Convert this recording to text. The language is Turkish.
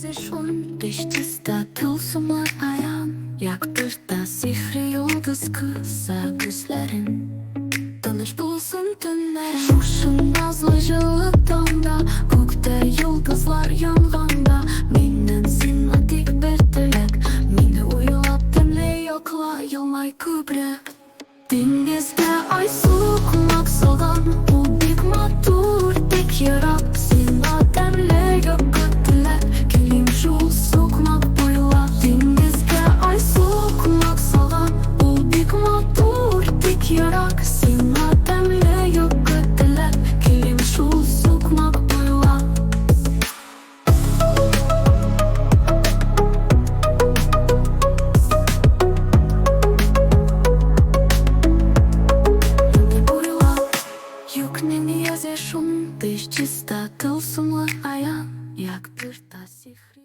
yazışın Diştizde tılsımlı ayan Yaktırda sihri yıldız kısa gözlerin Tanış bulsun tünlerin Kuşun nazlı jığıtanda Gökte yıldızlar yanganda Minin sinmadik bir dilek Mini uyulap demle yokla yılmay kübre Dengizde ay soğuk salgan Bu big matur tek yarak Sinma demle yok dilek Kelim şu sokmak boyla Dengizde ay soğuk salgan Bu big matur tek yarak Sinma demle yok dilek Kelim şu sokmak boyla Юкнені yazışın Диш чиста тылсымлы аян Як bir ta sihri